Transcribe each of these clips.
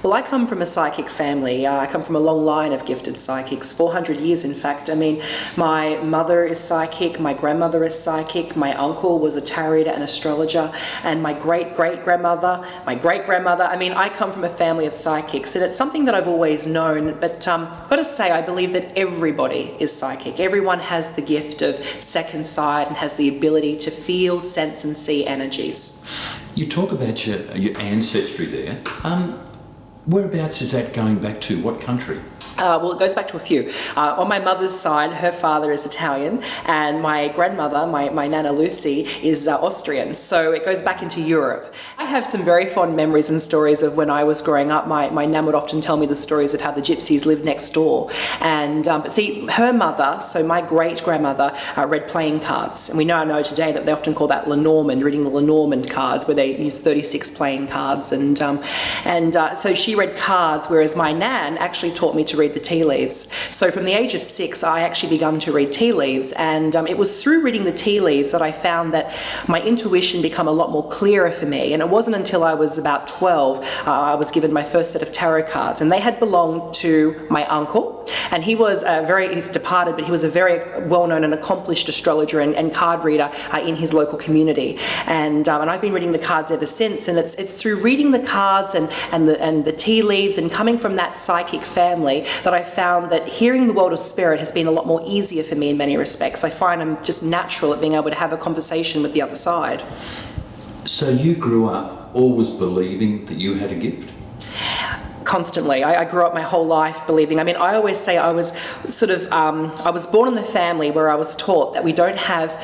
Well, I come from a psychic family. I come from a long line of gifted psychics, 400 years in fact. I mean, my mother is psychic, my grandmother is psychic, my uncle was a tarot reader and astrologer, and my great-great-grandmother, my great-grandmother. I mean, I come from a family of psychics, and it's something that I've always known, but I've got to say, I believe that everybody is psychic. Everyone has the gift of second sight and has the ability to feel, sense and see energies. You talk about your ancestry there. Whereabouts is that going back to? What country? Well, it goes back to a few. On my mother's side, her father is Italian, and my grandmother, my Nana Lucy, is Austrian. So it goes back into Europe. I have some very fond memories and stories of when I was growing up. My Nan would often tell me the stories of how the gypsies lived next door. And but see, her mother, so my great-grandmother, read playing cards. And we now know today that they often call that Lenormand, reading the Lenormand cards, where they use 36 playing cards. And so she read cards, whereas my Nan actually taught me to read the tea leaves. So from the age of 6, I actually begun to read tea leaves, and it was through reading the tea leaves that I found that my intuition became a lot more clearer for me. And it wasn't until I was about 12 I was given my first set of tarot cards, and they had belonged to my uncle, and he was he's departed, but he was a very well-known and accomplished astrologer and card reader in his local community. And I've been reading the cards ever since, and it's through reading the cards and the tea leaves and coming from that psychic family that I found that hearing the world of spirit has been a lot more easier for me in many respects. I find I'm just natural at being able to have a conversation with the other side. So you grew up always believing that you had a gift? Constantly. I grew up my whole life believing. I mean, I always say I was sort of, I was born in a family where I was taught that we don't have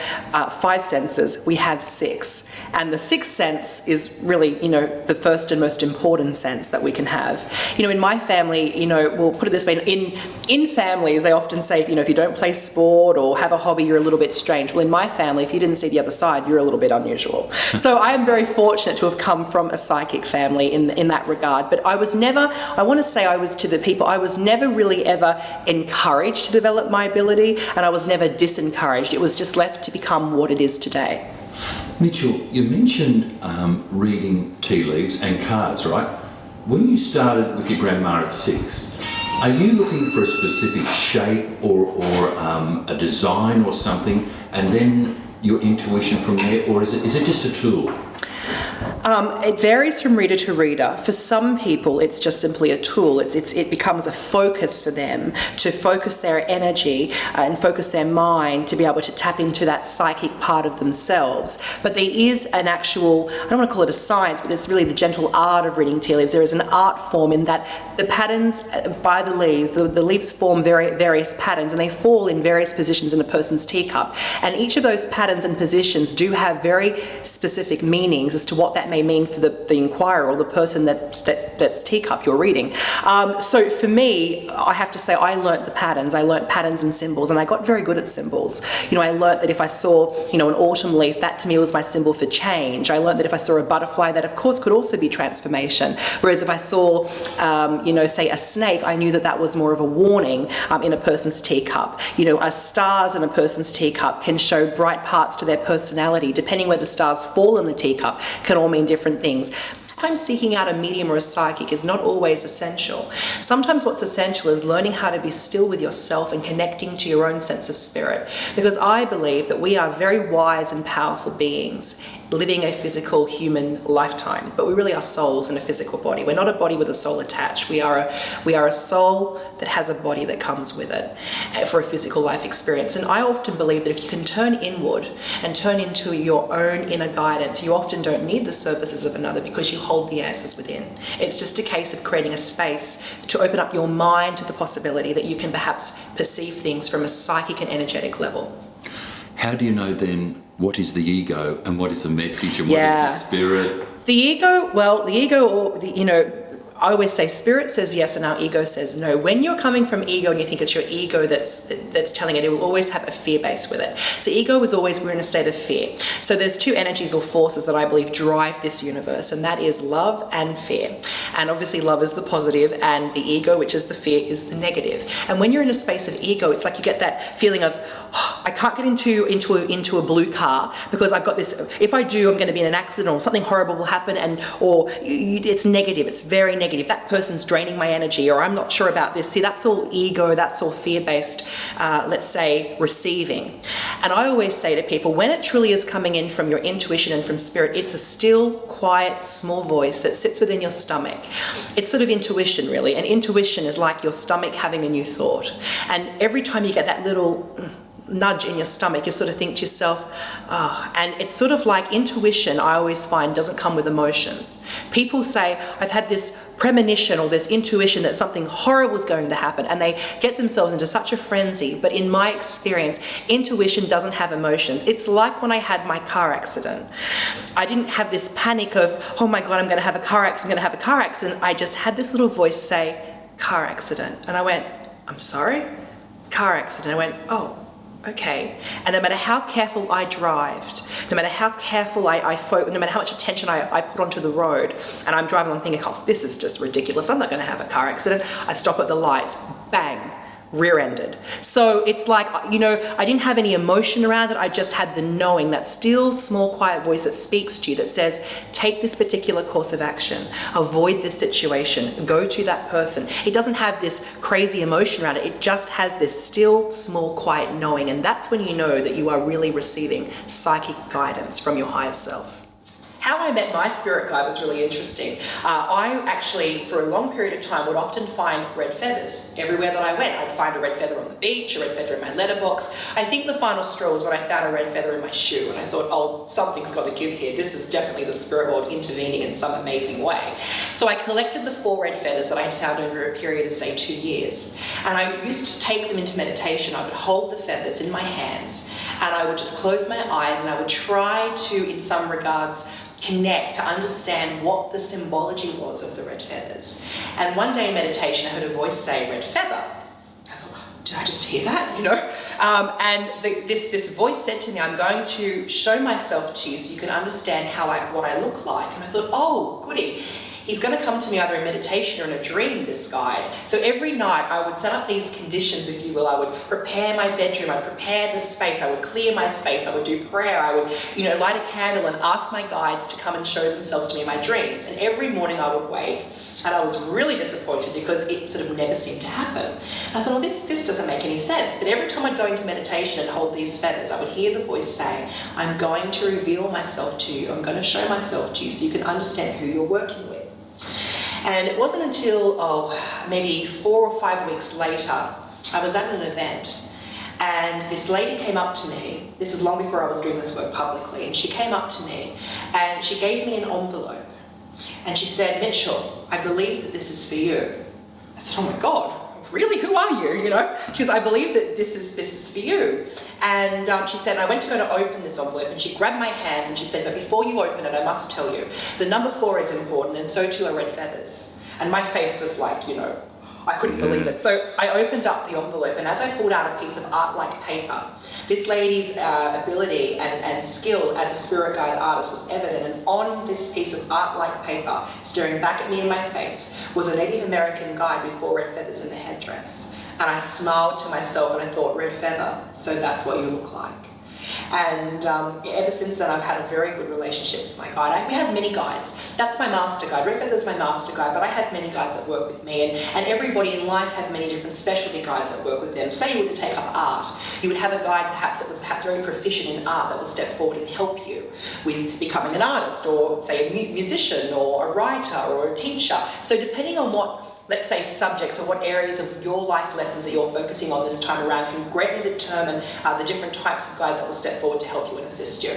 5 senses, we have 6. And the 6th sense is really, the first and most important sense that we can have. In my family, we'll put it this way, in families, they often say, if you don't play sport or have a hobby, you're a little bit strange. Well, in my family, if you didn't see the other side, you're a little bit unusual. So I am very fortunate to have come from a psychic family in that regard. But I was never, I want to say I was to the people, I was never really ever encouraged to develop my ability, and I was never disencouraged. It was just left to become what it is today. Mitchell, you mentioned reading tea leaves and cards, right? When you started with your grandma at 6, are you looking for a specific shape or a design or something, and then your intuition from there, or is it just a tool? It varies from reader to reader. For some people, it's just simply a tool. It becomes a focus for them to focus their energy and focus their mind to be able to tap into that psychic part of themselves. But there is an actual, I don't want to call it a science, but it's really the gentle art of reading tea leaves. There is an art form in that the patterns by the leaves, the leaves form various patterns, and they fall in various positions in a person's teacup. And each of those patterns and positions do have very specific meanings as to what that may mean for the inquirer or the person that's teacup you're reading. So for me, I have to say I learnt the patterns. I learnt patterns and symbols, and I got very good at symbols. I learnt that if I saw, an autumn leaf, that to me was my symbol for change. I learnt that if I saw a butterfly, that of course could also be transformation. Whereas if I saw, say a snake, I knew that was more of a warning in a person's teacup. Stars in a person's teacup can show bright parts to their personality. Depending where the stars fall in the teacup can all mean different things. Sometimes seeking out a medium or a psychic is not always essential. Sometimes what's essential is learning how to be still with yourself and connecting to your own sense of spirit. Because I believe that we are very wise and powerful beings living a physical human lifetime, but we really are souls in a physical body. We're not a body with a soul attached. We are a soul that has a body that comes with it for a physical life experience. And I often believe that if you can turn inward and turn into your own inner guidance, you often don't need the services of another because you hold the answers within. It's just a case of creating a space to open up your mind to the possibility that you can perhaps perceive things from a psychic and energetic level. How do you know then what is the ego and what is the message and what is the spirit? The ego, I always say spirit says yes and our ego says no. When you're coming from ego and you think it's your ego that's telling it, it will always have a fear base with it. So ego is always, we're in a state of fear. So there's 2 energies or forces that I believe drive this universe, and that is love and fear. And obviously love is the positive, and the ego, which is the fear, is the negative. And when you're in a space of ego, it's like you get that feeling of, I can't get into a blue car because I've got this, if I do, I'm going to be in an accident or something horrible will happen, or it's negative, it's very negative. negative, that person's draining my energy, or I'm not sure about this. See, that's all ego, that's all fear-based, let's say, receiving. And I always say to people, when it truly is coming in from your intuition and from spirit, it's a still, quiet, small voice that sits within your stomach. It's sort of intuition, really. And intuition is like your stomach having a new thought. And every time you get that little nudge in your stomach, you sort of think to yourself, and it's sort of like intuition, I always find, doesn't come with emotions. People say, I've had this premonition or this intuition that something horrible is going to happen, and they get themselves into such a frenzy. But in my experience, intuition doesn't have emotions. It's like when I had my car accident. I didn't have this panic of, oh my God, I'm going to have a car accident, I'm going to have a car accident. I just had this little voice say, car accident. And I went, I'm sorry? Car accident. I went, oh, okay. And no matter how careful I drived, no matter how careful I no matter how much attention I put onto the road, and I'm driving along thinking, oh, this is just ridiculous, I'm not going to have a car accident. I stop at the lights, bang, rear-ended. So it's like, you know, I didn't have any emotion around it. I just had the knowing, that still, small, quiet voice that speaks to you, that says, take this particular course of action, avoid this situation, go to that person. It doesn't have this crazy emotion around it. It just has this still, small, quiet knowing. And that's when you know that you are really receiving psychic guidance from your higher self. How I met my spirit guide was really interesting. I actually, for a long period of time, would often find red feathers. Everywhere that I went, I'd find a red feather on the beach, a red feather in my letterbox. I think the final straw was when I found a red feather in my shoe, and I thought, oh, something's got to give here. This is definitely the spirit world intervening in some amazing way. So I collected the 4 red feathers that I had found over a period of, say, 2 years. And I used to take them into meditation. I would hold the feathers in my hands, and I would just close my eyes, and I would try to, in some regards, connect, to understand what the symbology was of the red feathers. And one day in meditation, I heard a voice say, red feather. I thought, did I just hear that, you know? This voice said to me, I'm going to show myself to you so you can understand what I look like. And I thought, oh, goody. He's going to come to me either in meditation or in a dream, this guide. So every night I would set up these conditions, if you will. I would prepare my bedroom, I'd prepare the space, I would clear my space, I would do prayer, I would, light a candle and ask my guides to come and show themselves to me in my dreams. And every morning I would wake, and I was really disappointed because it sort of never seemed to happen. And I thought, well, this doesn't make any sense. But every time I'd go into meditation and hold these feathers, I would hear the voice say, I'm going to reveal myself to you, I'm going to show myself to you so you can understand who you're working with. And it wasn't until, maybe 4 or 5 weeks later, I was at an event, and this lady came up to me. This was long before I was doing this work publicly, and she came up to me and she gave me an envelope. And she said, Mitchell, I believe that this is for you. I said, oh my God, really? Who are you? She goes, I believe that this is for you. And she said, and I went to go to open this envelope, and she grabbed my hands and she said, but before you open it, I must tell you, the number 4 is important, and so too are red feathers. And my face was like, I couldn't believe it. So I opened up the envelope, and as I pulled out a piece of art-like paper, this lady's ability and skill as a spirit guide artist was evident. And on this piece of art-like paper, staring back at me in my face, was a Native American guide with 4 red feathers in the headdress. And I smiled to myself and I thought, red feather, so that's what you look like. And ever since then, I've had a very good relationship with my guide. We have many guides. That's my master guide. Red Feather's my master guide, but I have many guides that work with me, and everybody in life have many different specialty guides that work with them. Say you were to take up art, you would have a guide that was perhaps very proficient in art that will step forward and help you with becoming an artist, or say a musician, or a writer, or a teacher. So depending on what, let's say, subjects or what areas of your life lessons that you're focusing on this time around can greatly determine the different types of guides that will step forward to help you and assist you.